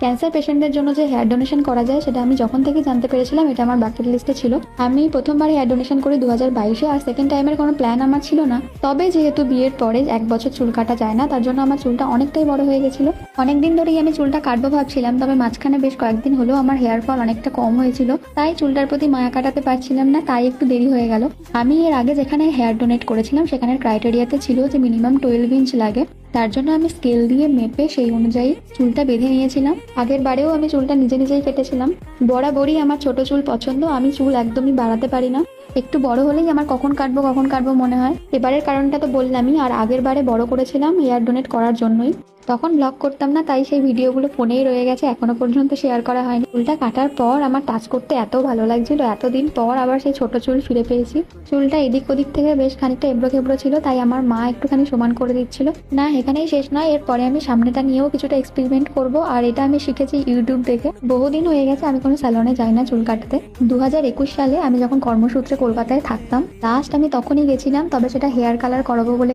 Cancer পেশেন্টদের জন্য যে হেয়ার ডোনেশন করা যায় সেটা আমি যখন থেকে জানতে পেরেছিলাম, এটা আমার বাকেট লিস্টে ছিল। আমি প্রথমবার হেয়ার ডোনেশন করি 2022-এ, আর সেকেন্ড টাইমের কোনো প্ল্যান আমার ছিল না। তবে যেহেতু বিয়ের পরে 1 বছর চুল কাটা যায় না, তার জন্য আমার চুলটা অনেকটাই বড় হয়ে গেছিল। অনেকদিন ধরেই আমি চুলটা কাটবো ভাবছিলাম, তবে মাঝখানে বেশ কয়েকদিন হলো আমার হেয়ার ফল অনেকটা কম হয়েছিল, তাই চুলটার প্রতি মায়া কাটাতে পারছিলাম না, তাই একটু দেরি হয়ে গেল। আমি এর আগে যেখানে হেয়ার ডোনেট করেছিলাম সেখানের ক্রাইটেরিয়াতে ছিল যে মিনিমাম 12 ইঞ্চ লাগে। তার জন্য আমি স্কেল দিয়ে মেপে সেই অনুযায়ী চুলটা বেঁধে নিয়েছিলাম। আগের বারেও আমি চুলটা নিজে নিজেই কেটেছিলাম। বরাবরই আমার ছোট চুল পছন্দ, আমি চুল একদমই বাড়াতে পারি না। একটু বড় হলেই আমার কখন কাটবো মনে হয়। এবারের কারণটা তো বললামই, আর আগের বারে বড় করেছিলাম হেয়ার ডোনেট করার জন্যই। তখন ব্লগ করতাম না, তাই সেই ভিডিওগুলো ফোনেই রয়ে গেছে, এখনো পর্যন্ত শেয়ার করা হয়নি। চুলটা কাটার পর আমার টাচ করতে এত ভালো লাগছিল, এতদিন পর আবার সেই ছোট চুল ফিরে পেয়েছি। চুলটা এদিক ওদিক থেকে বেশ খানিকটা এবড়ো খেবড়ো ছিল, তাই আমার মা একটুখানি সমান করে দিচ্ছিল। না, এখানেই শেষ নয়, এরপরে আমি সামনেটা নিয়েও কিছুটা এক্সপেরিমেন্ট করব। আর এটা আমি শিখেছি ইউটিউব দেখে। বহুদিন হয়ে গেছে আমি কোনো স্যালনে যাই না চুল কাটতে। 2021 সালে আমি যখন কর্মসূত্রে কলকাতায় থাকতাম, লাস্ট আমি তখনই গেছিলাম, তবে সেটা হেয়ার কালার করাবো বলে